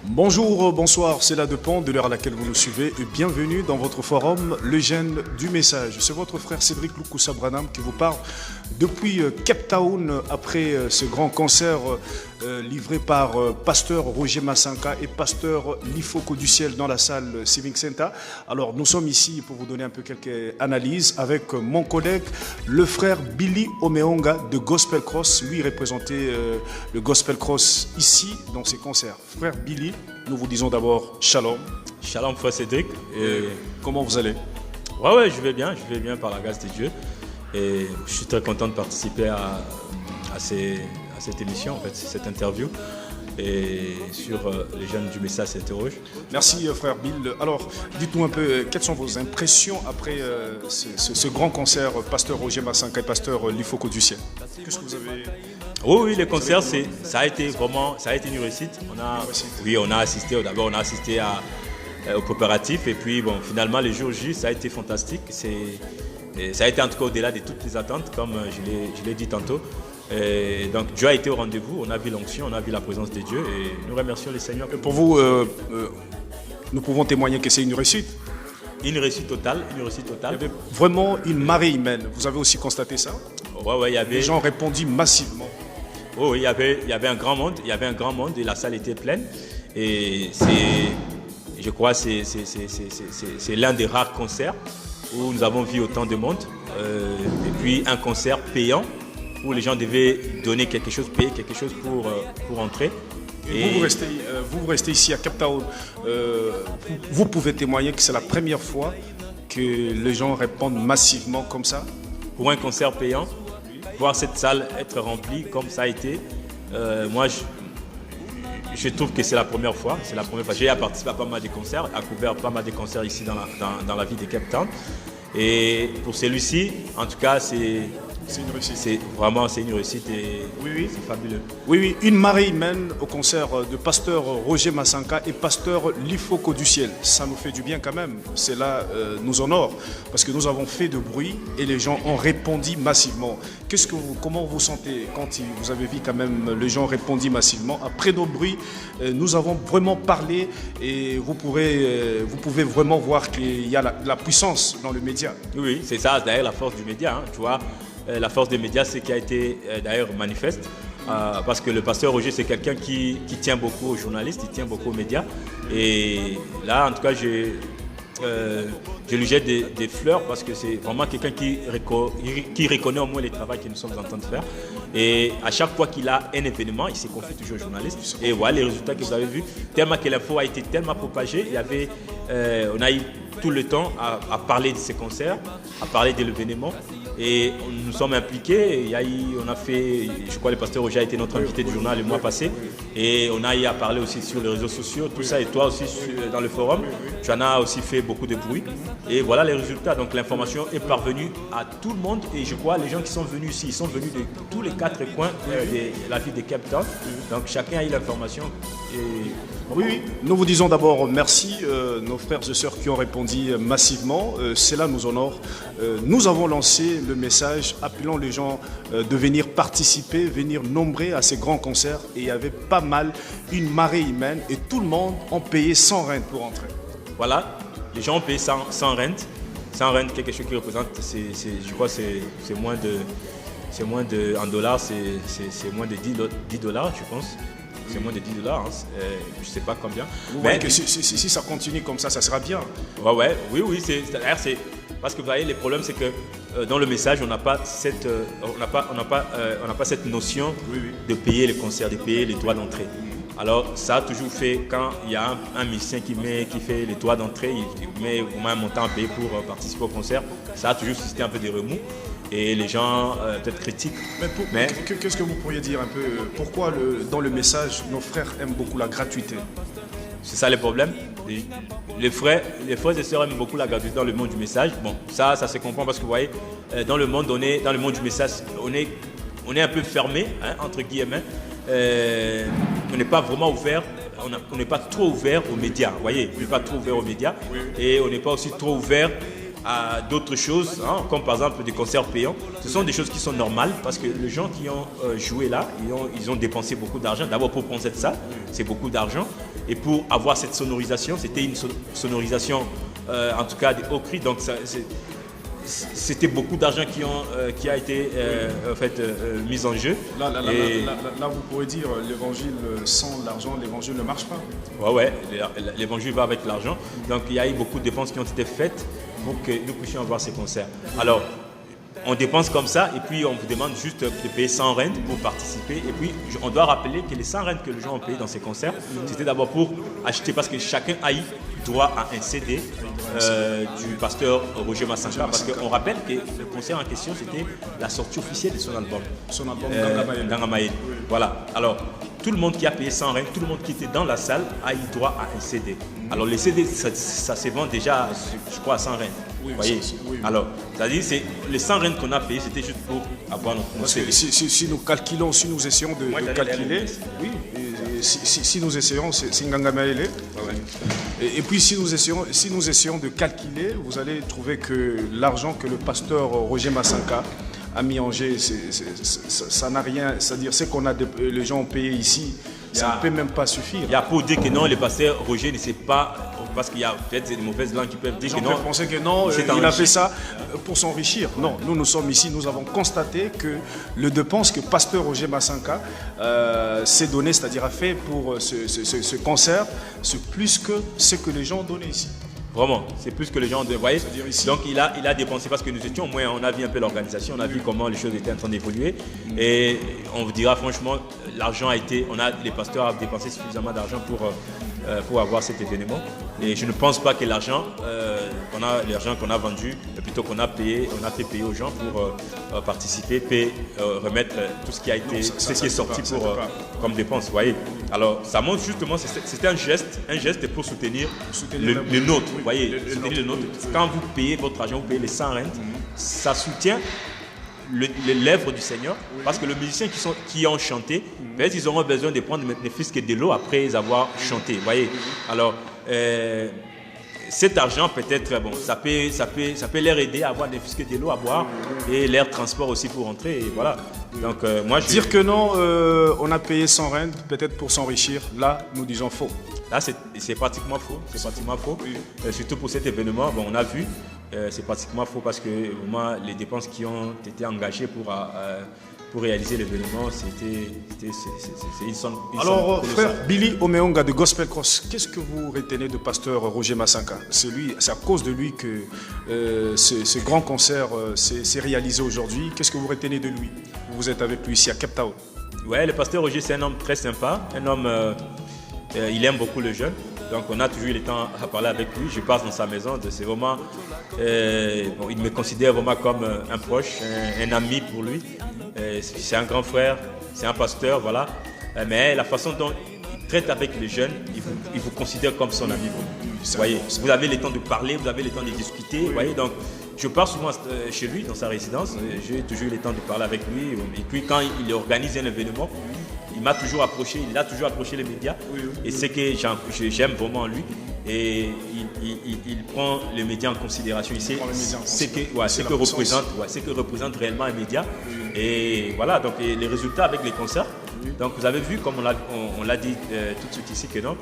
Bonjour, bonsoir, c'est là dépend de l'heure à laquelle vous nous suivez et bienvenue dans votre forum Le Gène du Message. C'est votre frère Cédric Loukoussa Branham qui vous parle depuis Cape Town après ce grand concert livré par pasteur Roger Massanka et pasteur Lifoko du Ciel dans la salle Civic Center. Alors nous sommes ici pour vous donner un peu quelques analyses avec mon collègue, le frère Billy Omeonga de Gospel Cross, lui représentait le Gospel Cross ici dans ses concerts. Frère Billy, nous vous disons d'abord shalom. Shalom frère Cédric. Et comment vous allez? Ouais, je vais bien par la grâce de Dieu. Et je suis très content de participer à cette émission, en fait, cette interview. Et sur les jeunes du message s'interrogent. Merci frère Bill. Alors, dites-nous un peu, quelles sont vos impressions après ce grand concert, pasteur Roger Massanka et pasteur Lifoko du Ciel? Qu'est-ce que vous avez... Oui, les concerts, ça a été une réussite. On a assisté au préparatif et puis bon, finalement les jours J, ça a été fantastique. Ça a été en tout cas au-delà de toutes les attentes, comme je l'ai dit tantôt. Et donc Dieu a été au rendez-vous, on a vu l'onction, on a vu la présence de Dieu et nous remercions le Seigneur. Et pour vous, nous pouvons témoigner que c'est une réussite. Une réussite totale. Il y avait vraiment une marée humaine. Vous avez aussi constaté ça? Ouais, il y avait... Les gens répondent massivement. Oh, il y avait un grand monde, et la salle était pleine. Et je crois que c'est l'un des rares concerts où nous avons vu autant de monde. Et puis un concert payant où les gens devaient donner quelque chose, payer quelque chose pour entrer. Et vous restez ici à Cape Town. Vous pouvez témoigner que c'est la première fois que les gens répondent massivement comme ça? Pour un concert payant, voir cette salle être remplie comme ça a été, moi je trouve que c'est la première fois. J'ai participé à pas mal de concerts, à couvert pas mal de concerts ici dans la ville de Cape Town. Et pour celui-ci, en tout cas, c'est une réussite. C'est une réussite et oui, c'est fabuleux. Oui, une marée humaine au concert de pasteur Roger Massanka et pasteur Lifoko du Ciel. Ça nous fait du bien quand même. Cela nous honore parce que nous avons fait de bruit et les gens ont répondu massivement. Comment vous sentez quand vous avez vu quand même les gens répondre massivement? Après nos bruits, nous avons vraiment parlé et vous pouvez vraiment voir qu'il y a la puissance dans le média. Oui, c'est ça d'ailleurs la force du média, hein, tu vois. La force des médias, c'est qui a été d'ailleurs manifeste, parce que le pasteur Roger, c'est quelqu'un qui tient beaucoup aux journalistes, il tient beaucoup aux médias. Et là, en tout cas, je lui jette des fleurs parce que c'est vraiment quelqu'un qui reconnaît au moins le travail que nous sommes en train de faire. Et à chaque fois qu'il a un événement, il se confie toujours aux journalistes. Et voilà les résultats que vous avez vus. Tellement que l'info a été tellement propagée, on a eu tout le temps à parler de ces concerts, à parler de l'événement. Et nous sommes impliqués. On a fait, je crois que le pasteur Roger a été notre invité du journal le mois passé. Et on a eu à parler aussi sur les réseaux sociaux, tout ça. Et toi aussi dans le forum, tu en as aussi fait beaucoup de bruit. Et voilà les résultats. Donc l'information est parvenue à tout le monde. Et je crois les gens qui sont venus ici, ils sont venus de tous les quatre coins de la ville de Cape Town. Donc chacun a eu l'information. Oui, nous vous disons d'abord merci, nos frères et sœurs qui ont répondu massivement. Cela nous honore. Nous avons lancé le message appelant les gens de venir participer, venir nombreux à ces grands concerts. Et il y avait pas mal, une marée humaine et tout le monde a payé 100 rentes pour entrer. Voilà, les gens ont payé 100 rentes. 100 rentes, quelque chose qui représente, je crois c'est moins de, en dollars, c'est moins de 10 dollars, je pense. C'est moins de 10 dollars, je ne sais pas combien. Mais que si ça continue comme ça sera bien. Oui, c'est parce que vous voyez, le problème c'est que dans le message, on n'a pas cette notion de payer les concerts, de payer les droits d'entrée. Alors ça a toujours fait, quand il y a un musicien qui fait les droits d'entrée, il met au moins un montant à payer pour participer au concert, ça a toujours suscité un peu des remous. Et les gens peut-être critiquent. Mais qu'est-ce que vous pourriez dire un peu? Pourquoi dans le message, nos frères aiment beaucoup la gratuité? C'est ça le problème. Les frères et sœurs aiment beaucoup la gratuité dans le monde du message. Bon, ça se comprend parce que vous voyez, dans le monde du message, on est un peu fermé, hein, entre guillemets. On n'est pas vraiment ouvert. On n'est pas trop ouvert aux médias. Vous voyez, on n'est pas trop ouvert aux médias. Et on n'est pas aussi trop ouvert à d'autres choses, hein, comme par exemple des concerts payants. Ce sont des choses qui sont normales parce que les gens qui ont joué là, ils ont dépensé beaucoup d'argent. D'abord pour prendre cette salle, c'est beaucoup d'argent. Et pour avoir cette sonorisation, c'était une sonorisation, en tout cas des hauts cris. Donc c'était beaucoup d'argent qui a été mis en jeu. Là, vous pourrez dire l'évangile sans l'argent, l'évangile ne marche pas. Ouais, l'évangile va avec l'argent. Donc il y a eu beaucoup de dépenses qui ont été faites pour que nous puissions avoir ces concerts. Alors, on dépense comme ça et puis on vous demande juste de payer 100 rentes pour participer. Et puis on doit rappeler que les 100 rentes que les gens ont payé dans ces concerts, c'était d'abord pour acheter, parce que chacun a eu droit à un CD du pasteur Roger Massanka. Parce qu'on rappelle que le concert en question, c'était la sortie officielle de son album. Son album Ganga Maël. Voilà. Alors, tout le monde qui a payé 100 rentes, tout le monde qui était dans la salle a eu droit à un CD. Alors les CD, ça se vend déjà, je crois, à 100 rentes. Oui, voyez. Oui. Alors, c'est-à-dire, c'est les 100 rentes qu'on a payées, c'était juste pour avoir notre CD. Si nous calculons, si nous essayons de calculer, oui, si nous essayons, c'est Nganga Maël. Et puis si nous essayons de calculer, vous allez trouver que l'argent que le pasteur Roger Massanka a mis en jeu, ça n'a rien, c'est-à-dire ce qu'on a, les gens ont payé ici, ça ne peut même pas suffire. Il y a pour dire que non, le pasteur Roger ne sait pas, parce qu'il y a peut-être des mauvaises langues qui peuvent dire que non. Peuvent penser que non, il a fait ça pour s'enrichir. Non, nous sommes ici, nous avons constaté que le dépense que pasteur Roger Massanka s'est donné, c'est-à-dire a fait pour ce concert, c'est plus que ce que les gens ont donné ici. Vraiment, c'est plus que les gens ont voyez. Donc il a dépensé, parce que nous étions, au moins on a vu un peu l'organisation, on a vu comment les choses étaient en train d'évoluer. Et on vous dira franchement, l'argent a été, les pasteurs ont dépensé suffisamment d'argent pour avoir cet événement. Et je ne pense pas que l'argent qu'on a vendu, plutôt qu'on a payé, on a fait payer aux gens pour participer, remettre tout ce qui a été, ce qui est sorti comme dépense. Voyez. Alors ça montre justement, c'était un geste pour soutenir le nôtre. Vous voyez, soutenir le nôtre. Quand vous payez votre argent, vous payez les 100 rentes, ça soutient l'œuvre du Seigneur, parce que les musiciens qui ont chanté, peut-être ils auront besoin de prendre ne fût-ce que de l'eau après avoir chanté. Vous voyez. Alors cet argent peut-être, bon, ça peut leur aider à avoir ne fût-ce que de l'eau à boire et leur transport aussi pour rentrer. Et voilà. Donc dire que non, on a payé 100 rentes peut-être pour s'enrichir. Là, nous disons faux. Là, c'est pratiquement faux. C'est pratiquement faux. Oui. Surtout pour cet événement, bon, on a vu. C'est pratiquement faux parce que vraiment, les dépenses qui ont été engagées pour réaliser l'événement, c'est une somme. Alors, frère Billy Omeonga de Gospel Cross, qu'est-ce que vous retenez de pasteur Roger Massanka? C'est à cause de lui que ce grand concert s'est réalisé aujourd'hui. Qu'est-ce que vous retenez de lui? Vous êtes avec lui ici à Cape Town. Ouais, le pasteur Roger, c'est un homme très sympa, un homme, il aime beaucoup les jeunes. Donc on a toujours eu le temps à parler avec lui. Je passe dans sa maison. C'est vraiment, il me considère vraiment comme un proche, un ami pour lui. C'est un grand frère, c'est un pasteur, voilà. Mais la façon dont il traite avec les jeunes, il vous considère comme son ami. Vous voyez, vous avez le temps de parler, vous avez le temps de discuter. Vous voyez, donc je pars souvent chez lui, dans sa résidence. J'ai toujours eu le temps de parler avec lui. Et puis quand il organise un événement, il a toujours approché les médias. Et c'est que j'aime vraiment lui. Et il prend les médias en considération. Il sait ce que représente réellement un média. Et voilà, donc les résultats avec les concerts. Donc vous avez vu, comme on l'a dit tout de suite ici, que non,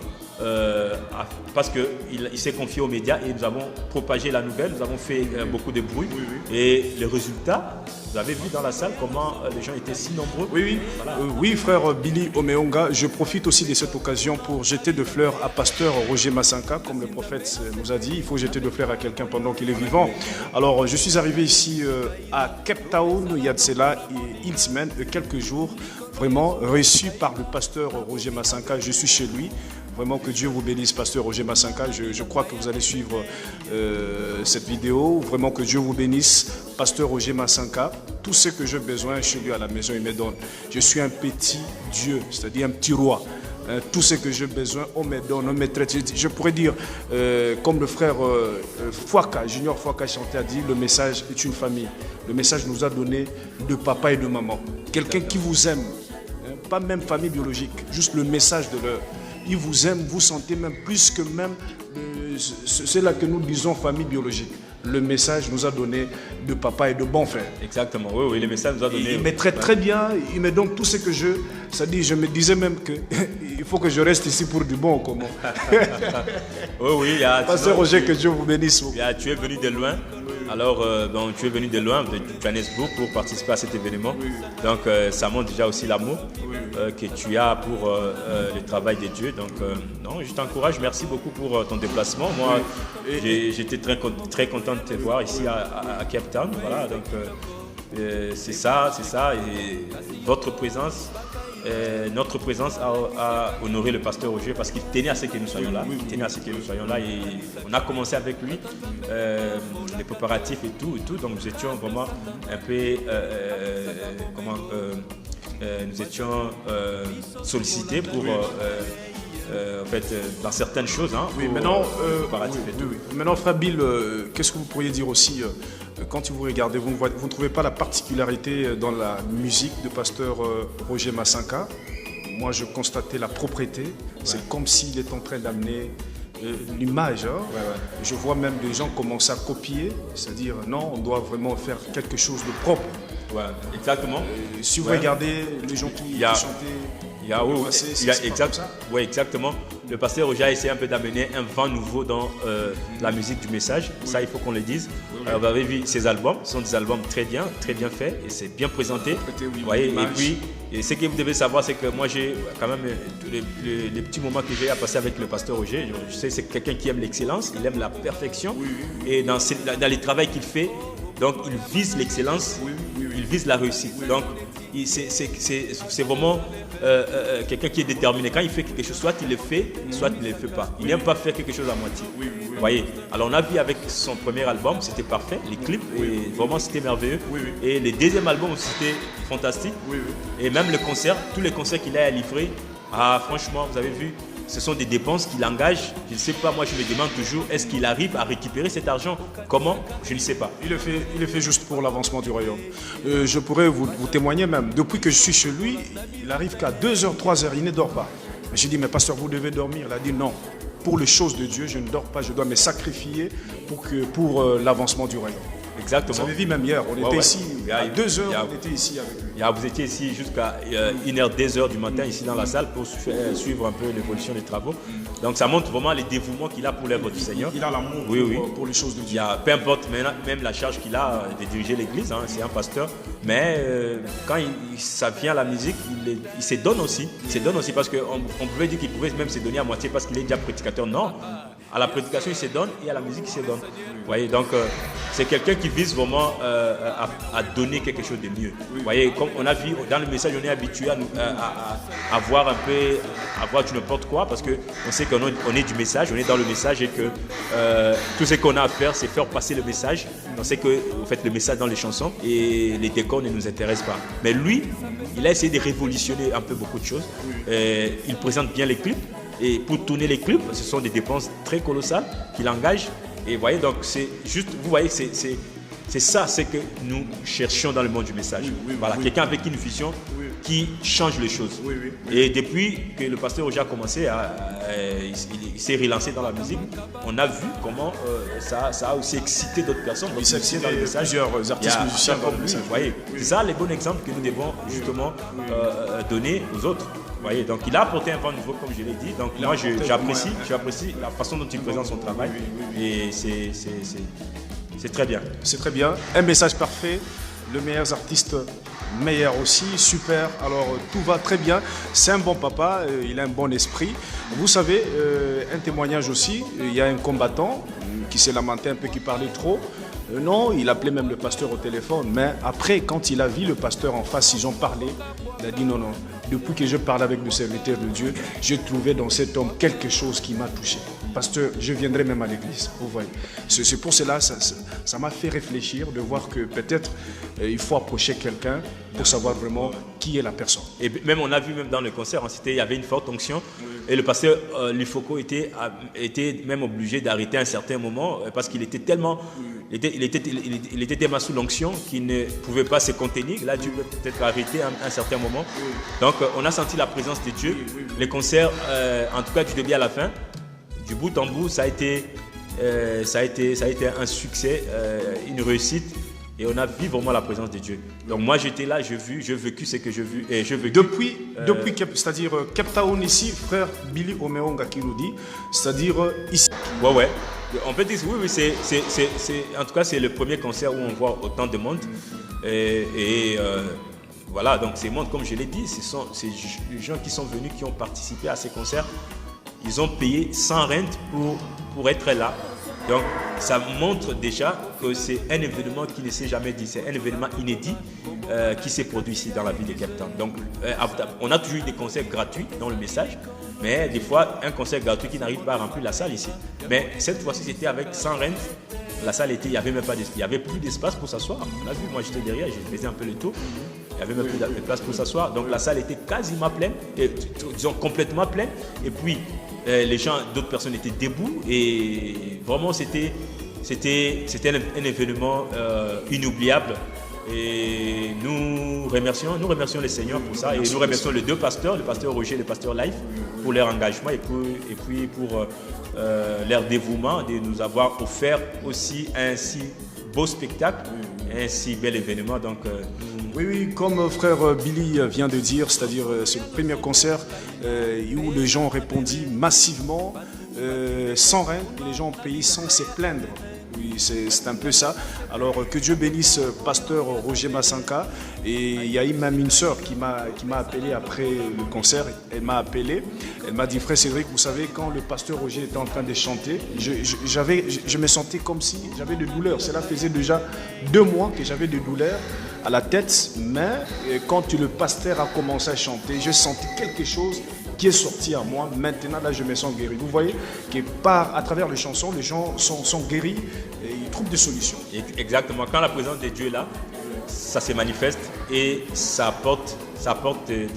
parce qu'il s'est confié aux médias et nous avons propagé la nouvelle, nous avons fait beaucoup de bruit. Et les résultats, vous avez vu dans la salle comment les gens étaient si nombreux. Voilà. Oui, frère Billy Omeonga, je profite aussi de cette occasion pour jeter de fleurs à pasteur Roger Massanka, comme le prophète nous a dit, il faut jeter de fleurs à quelqu'un pendant qu'il est vivant. Alors, je suis arrivé ici à Cape Town, il y a de cela une semaine, quelques jours, vraiment reçu par le pasteur Roger Massanka. Je suis chez lui. Vraiment que Dieu vous bénisse, pasteur Roger Massanka. Je crois que vous allez suivre cette vidéo. Vraiment que Dieu vous bénisse, pasteur Roger Massanka. Tout ce que j'ai besoin chez lui à la maison, il me donne. Je suis un petit Dieu, c'est-à-dire un petit roi. Tout ce que j'ai besoin, on me donne, on me traite. Je pourrais dire, comme le frère Fouaka, Junior Fouaka chantait, a dit, le message est une famille. Le message nous a donné de papa et de maman. Quelqu'un qui vous aime, pas même famille biologique, juste le message de leur. Il vous aime, vous sentez même plus que même c'est là que nous disons famille biologique. le message nous a donné de papa et de bon frère. Exactement, oui, le message nous a donné. Il me traite très bien, il me donne tout ce que je... C'est-à-dire, je me disais même qu'il faut que je reste ici pour du bon, comment. Oui, Pasteur Roger, que Dieu vous bénisse. Tu es venu de loin. Alors, donc, tu es venu de loin, de Johannesburg, pour participer à cet événement. Donc, ça montre déjà aussi l'amour que tu as pour le travail de Dieu. Donc, non, je t'encourage. Merci beaucoup pour ton déplacement. Moi, j'étais très content de te voir ici à Cape Town. Voilà, donc, c'est ça. Et votre présence... notre présence a honoré le pasteur Roger parce qu'il tenait à ce que nous soyons là. Il tenait à ce que nous soyons là et on a commencé avec lui les préparatifs et tout. Donc nous étions vraiment un peu nous étions sollicités pour en fait dans certaines choses. Maintenant, frère Bill, qu'est-ce que vous pourriez dire aussi quand vous regardez, vous ne trouvez pas la particularité dans la musique de pasteur Roger Masanka? Moi, je constatais la propreté. C'est comme s'il est en train d'amener l'image. Je vois même des gens commencer à copier, c'est-à-dire non, on doit vraiment faire quelque chose de propre. Ouais, exactement. Si vous regardez les gens qui chantaient, exactement. Le pasteur Roger a essayé un peu d'amener un vent nouveau dans la musique du message. Ça, il faut qu'on le dise. Vous avez vu ces albums, ce sont des albums très bien faits et c'est bien présenté. Et puis, ce que vous devez savoir, c'est que moi, j'ai quand même les petits moments que j'ai à passer avec le pasteur Roger. Je sais que c'est quelqu'un qui aime l'excellence, il aime la perfection. Et dans les travaux qu'il fait, donc il vise l'excellence, il vise la réussite. Donc, c'est vraiment quelqu'un qui est déterminé. Quand il fait quelque chose, soit il le fait, soit il ne le fait pas. Il n'aime pas faire quelque chose à moitié. Vous voyez. Alors on a vu avec son premier album, c'était parfait, les clips, et vraiment c'était merveilleux. Et le deuxième album, c'était fantastique. Et même le concert, tous les concerts qu'il a livrés, franchement, vous avez vu, ce sont des dépenses qu'il engage. Je ne sais pas, moi je me demande toujours, est-ce qu'il arrive à récupérer cet argent? Comment? Je ne sais pas. Il le fait juste pour l'avancement du royaume. Je pourrais vous témoigner même, depuis que je suis chez lui, il arrive qu'à 2h, 3h, il ne dort pas. J'ai dit, mais pasteur, vous devez dormir. Il a dit non. Pour les choses de Dieu, je ne dors pas, je dois me sacrifier pour l'avancement du royaume. Exactement. Vous avez vu même hier, on était ici, à 2h, on était ici avec lui. Vous étiez ici jusqu'à 1h, 2h du matin, ici dans la salle, pour suivre un peu l'évolution des travaux. Donc ça montre vraiment le dévouement qu'il a pour l'œuvre du Seigneur. Il a l'amour pour les choses de Dieu. Peu importe même la charge qu'il a de diriger l'église, c'est un pasteur. Mais quand ça vient à la musique, il se donne aussi. Il se donne aussi parce qu'on pouvait dire qu'il pouvait même se donner à moitié parce qu'il est déjà prédicateur. Non. À la prédication, il se donne et à la musique, il se donne. Vous voyez, donc c'est quelqu'un qui vise vraiment à donner quelque chose de mieux. Vous voyez, comme on a vu dans le message, on est habitué à voir un peu, à voir du n'importe quoi parce qu'on sait qu'on est du message, on est dans le message et que tout ce qu'on a à faire, c'est faire passer le message. On sait que vous faites le message dans les chansons et les décors ne nous intéressent pas. Mais lui, il a essayé de révolutionner un peu beaucoup de choses. Il présente bien les clips. Et pour tourner les clips, ce sont des dépenses très colossales qu'il engage. Et vous voyez, donc c'est juste, vous voyez, c'est ça, c'est que nous cherchions dans le monde du message. Voilà, quelqu'un avec une vision qui change les choses. Et depuis que le pasteur Roger a commencé, il s'est relancé dans la musique, on a vu comment ça a aussi excité d'autres personnes. Il s'est excité dans le message. Plusieurs artistes musiciens comme lui. Vous voyez, c'est ça les bons exemples que nous devons justement donner aux autres. Vous voyez, donc il a apporté un vent nouveau, comme je l'ai dit. Donc moi, j'apprécie la façon dont il présente son travail. Et c'est très bien. C'est très bien. Un message parfait. Le meilleur artiste, meilleur aussi. Super. Alors, tout va très bien. C'est un bon papa. Il a un bon esprit. Vous savez, un témoignage aussi. Il y a un combattant qui s'est lamenté un peu, qui parlait trop. Non, il appelait même le pasteur au téléphone. Mais après, quand il a vu le pasteur en face, ils ont parlé. Il a dit non. Depuis que je parle avec le serviteur de Dieu, j'ai trouvé dans cet homme quelque chose qui m'a touché. Pasteur, je viendrai même à l'église. Vous voyez. C'est pour cela, ça m'a fait réfléchir de voir que peut-être il faut approcher quelqu'un pour savoir vraiment qui est la personne. Et même on a vu même dans le concert, il y avait une forte onction. Et le pasteur Lifoko était même obligé d'arrêter à un certain moment parce qu'il était tellement... Il était tellement sous l'onction qu'il ne pouvait pas se contenir. Là, Dieu peut peut-être arrêter à un certain moment. Donc, on a senti la présence de Dieu. Les concerts, en tout cas du début à la fin, du bout en bout, ça a été ça a été un succès, une réussite. Et on a vu vraiment la présence de Dieu. Donc moi j'étais là, j'ai vécu ce que j'ai vu. Et je vécu, depuis c'est-à-dire Cape Town ici, frère Billy Omeonga qui nous dit, c'est-à-dire ici. Ouais. On peut dire oui, en tout cas c'est le premier concert où on voit autant de monde. Voilà, donc ces mondes, comme je l'ai dit, c'est les gens qui sont venus, qui ont participé à ces concerts. Ils ont payé sans rente pour être là. Donc, ça montre déjà que c'est un événement qui ne s'est jamais dit. C'est un événement inédit qui s'est produit ici dans la ville de Cape Town. Donc, on a toujours eu des concerts gratuits dans le message, mais des fois, un concert gratuit qui n'arrive pas à remplir la salle ici. Mais cette fois-ci, c'était avec 100 rentes. La salle il n'y avait même pas d'espace. Il n'y avait plus d'espace pour s'asseoir. On a vu, moi j'étais derrière, je faisais un peu le tour. Il n'y avait même plus de place pour s'asseoir. Donc, la salle était quasiment pleine, disons complètement pleine. Et puis, les gens, d'autres personnes étaient debout et vraiment c'était un événement inoubliable et nous remercions le Seigneur pour ça et nous remercions les deux pasteurs, le pasteur Roger et le pasteur Life pour leur engagement et puis pour leur dévouement de nous avoir offert aussi un si beau spectacle, un si bel événement. Donc, oui, comme frère Billy vient de dire, c'est-à-dire c'est le premier concert où les gens ont répondu massivement, sans rien, les gens ont payé sans se plaindre. Oui, c'est un peu ça. Alors que Dieu bénisse pasteur Roger Massanka. Et il y a même une sœur qui m'a appelé après le concert. Elle m'a appelé. Elle m'a dit, frère Cédric, vous savez, quand le pasteur Roger était en train de chanter, je me sentais comme si j'avais de douleurs. Cela faisait déjà 2 mois que j'avais de douleurs à la tête. Mais quand le pasteur a commencé à chanter, j'ai senti quelque chose qui est sorti à moi. Maintenant, là, je me sens guéri. Vous voyez à travers les chansons, les gens sont guéris et ils trouvent des solutions. Exactement. Quand la présence de Dieu est là, ça se manifeste et ça apporte des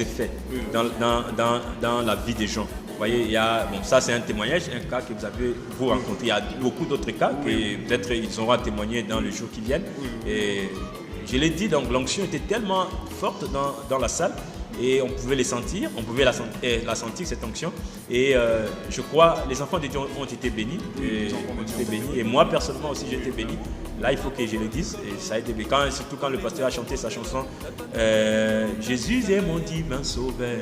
effets dans la vie des gens. Vous voyez, ça c'est un témoignage, un cas que vous rencontrez. Il y a beaucoup d'autres cas que peut-être ils auront à témoigner dans les jours qui viennent. Et je l'ai dit, donc l'onction était tellement forte dans la salle. Et on pouvait la sentir cette onction. Et je crois, les enfants de Dieu ont été bénis. Et moi personnellement aussi j'ai été béni. Là il faut que je le dise. Et ça a été béni. Surtout quand le pasteur a chanté sa chanson Jésus est mon divin sauveur,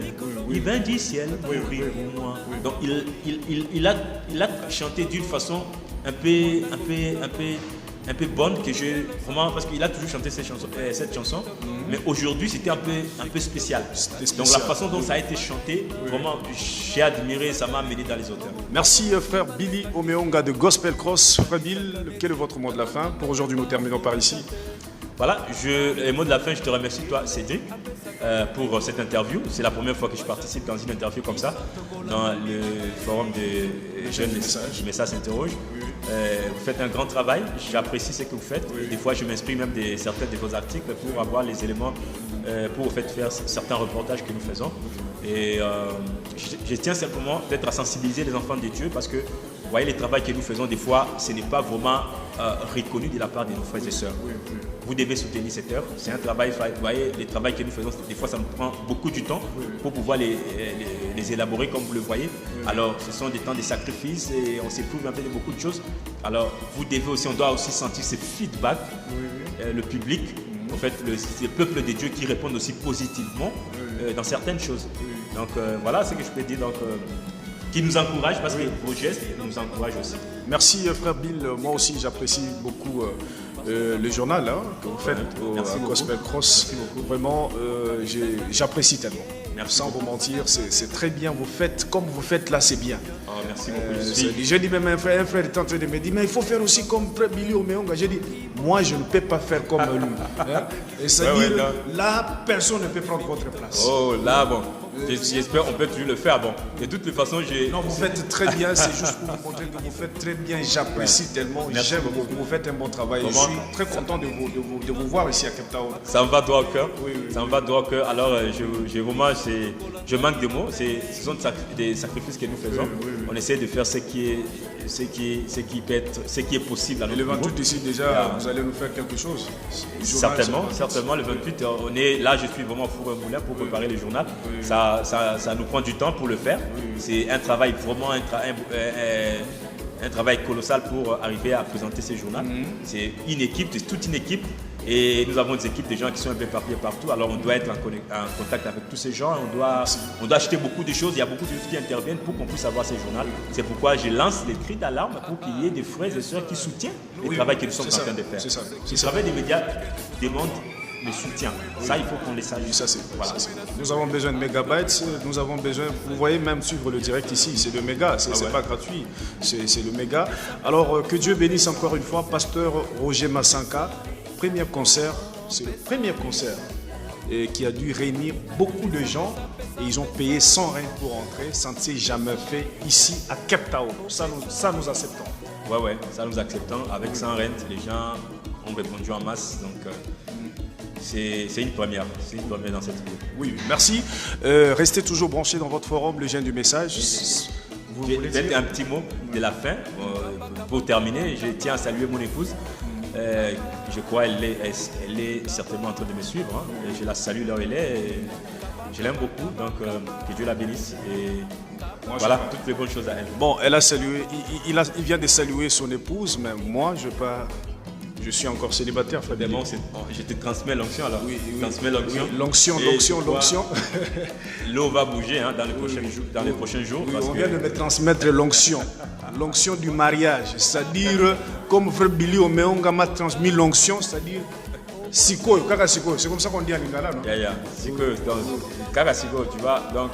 il vint du ciel pour mourir pour moi. Donc il a chanté d'une façon un peu bonne que vraiment parce qu'il a toujours chanté cette chanson, mais aujourd'hui c'était un peu spécial. Donc la façon dont ça a été chanté, vraiment j'ai admiré, ça m'a amené dans les auteurs. Merci frère Billy Omeonga de Gospel Cross. Frère Bill, quel est votre mot de la fin? Pour aujourd'hui, nous terminons par ici. Voilà, les mots de la fin, je te remercie toi Cédric pour cette interview. C'est la première fois que je participe dans une interview comme ça, dans le forum de jeunes du Message s'interroge. Vous faites un grand travail, j'apprécie ce que vous faites. Des fois, je m'inspire même de certains de vos articles pour avoir les éléments pour faire certains reportages que nous faisons. Et je tiens simplement peut-être à sensibiliser les enfants de Dieu parce que vous voyez, le travail que nous faisons, des fois, ce n'est pas vraiment reconnu de la part de nos frères et sœurs. Vous devez soutenir cette œuvre. C'est un travail, vous voyez, le travail que nous faisons, des fois, ça nous prend beaucoup de temps pour pouvoir les élaborer comme vous le voyez. Alors, ce sont des temps de sacrifice et on s'éprouve un peu de beaucoup de choses. Alors, vous devez aussi, on doit aussi sentir ce feedback, le public, en fait, le peuple de Dieu qui répondent aussi positivement dans certaines choses. Donc, voilà ce que je peux dire. Donc, qui nous encourage parce que vos gestes nous encouragent aussi. Merci frère Bill, moi aussi j'apprécie beaucoup le journal que vous faites à Gospel Cross. Vraiment, j'apprécie tellement. Merci sans beaucoup. vous mentir, c'est très bien. Vous faites comme vous faites là, c'est bien. Oh, merci beaucoup. J'ai dit même un frère est en train de me dire, mais il faut faire aussi comme frère Billy Omeonga. J'ai dit, moi je ne peux pas faire comme lui. Et c'est-à-dire, là, personne ne peut prendre votre place. Oh là, bon. J'espère qu'on peut toujours le faire. Bon, de toutes les façons, Non, vous faites très bien. C'est juste pour vous montrer que vous faites très bien. J'apprécie tellement. J'aime beaucoup. Vous faites un bon travail. Je suis très content de vous voir ici à Cape Town. Ça me va droit au cœur. Oui. Ça me va droit au cœur. Alors, je manque de mots. Ce sont des sacrifices que nous faisons. On essaie de faire ce qui est possible. À Et le 28 ici déjà, vous allez nous faire quelque chose. Certainement. Le 28, on est là. Je suis vraiment au four et moulin pour préparer le journal. Ça ça nous prend du temps pour le faire. C'est un travail vraiment, un travail colossal pour arriver à présenter ces journaux. C'est une équipe, c'est toute une équipe. Et nous avons des équipes de gens qui sont un peu éparpillés partout. Alors on doit être en contact avec tous ces gens. On doit acheter beaucoup de choses. Il y a beaucoup de choses qui interviennent pour qu'on puisse avoir ces journaux. C'est pourquoi je lance les cris d'alarme pour qu'il y ait des frères et sœurs qui soutiennent le travail que nous sommes en train de faire. Le travail des médias demande le soutien. Ça, il faut qu'on les salue. Voilà. Nous avons besoin de mégabytes. Nous avons besoin, vous voyez même suivre le direct ici, c'est le méga, c'est pas gratuit, c'est le méga. Alors que Dieu bénisse encore une fois, pasteur Roger Massanka. Premier concert, c'est le premier concert qui a dû réunir beaucoup de gens et ils ont payé 100 rand pour entrer. Ça ne s'est jamais fait ici à Cape Town. Ça nous acceptons. Ouais, ça nous acceptons. Avec 100 rand, les gens ont répondu en masse. Donc c'est une première. C'est une première dans cette vidéo. Oui, merci. Restez toujours branchés dans votre forum, le Gène du message. Peut-être un petit mot de la fin. Pour terminer, je tiens à saluer mon épouse. Je crois qu'elle est certainement en train de me suivre. Hein. Je la salue là où elle est. Je l'aime beaucoup, donc que Dieu la bénisse. Et moi, voilà, toutes les bonnes choses à elle. Bon, elle a salué, il vient de saluer son épouse, mais moi, je suis encore célibataire, Fabien. Bon, je te transmets l'onction alors. Oui. Transmets l'onction. L'onction. L'eau va bouger hein, dans les prochains jours. Oui, on vient de me transmettre l'onction. L'onction du mariage, c'est-à-dire, comme Frère Billy Omeonga m'a transmis l'onction, c'est-à-dire, Siko, Kakasiko, c'est comme ça qu'on dit en lingala, non? Siko, donc, Kakasiko, tu vois, donc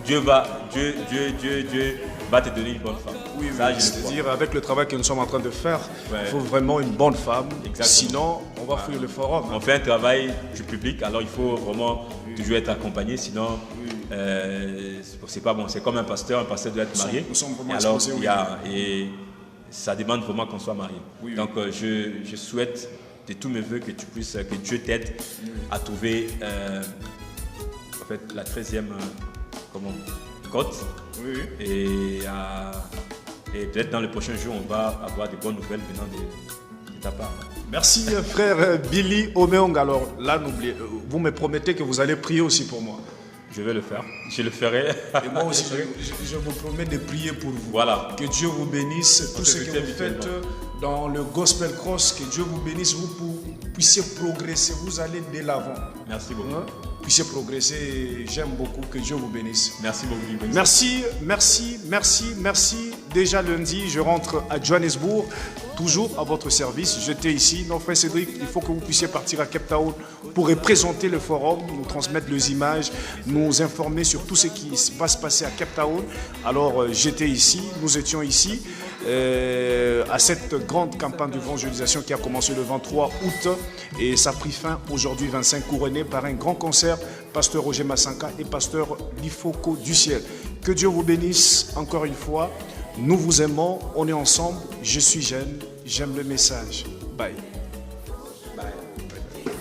Dieu va te donner une bonne femme. Oui, c'est-à-dire, avec le travail que nous sommes en train de faire, il faut vraiment une bonne femme, sinon, on va fuir le forum. On fait un travail du public, alors il faut vraiment toujours être accompagné, sinon... c'est pas bon, c'est comme un pasteur doit être marié. Nous sommes vraiment alors, exposés, et ça demande vraiment qu'on soit marié. Donc je souhaite de tous mes voeux que Dieu t'aide à trouver en fait, la 13e côte. Et peut-être dans les prochains jours, on va avoir de bonnes nouvelles venant de ta part. Merci frère Billy Omeonga. Alors là, n'oubliez, vous me promettez que vous allez prier aussi pour moi. Je vais le faire. Je le ferai. Et moi aussi, je vous promets de prier pour vous. Voilà. Que Dieu vous bénisse. Tout ce que vous faites dans le Gospel Cross, que Dieu vous bénisse. Vous puissiez progresser. Vous allez de l'avant. Merci beaucoup. Puissiez progresser. J'aime beaucoup. Que Dieu vous bénisse. Merci beaucoup. Merci. Déjà lundi, je rentre à Johannesburg. Toujours à votre service. J'étais ici. Non, frère Cédric, il faut que vous puissiez partir à Cape Town pour représenter le forum, nous transmettre les images, nous informer sur tout ce qui va se passer à Cape Town. Alors, j'étais ici, nous étions ici à cette grande campagne d'évangélisation qui a commencé le 23 août et ça a pris fin aujourd'hui 25, couronné par un grand concert, pasteur Roger Massanka et pasteur Lifoko du ciel. Que Dieu vous bénisse encore une fois. Nous vous aimons, on est ensemble, je suis jeune, j'aime le message. Bye.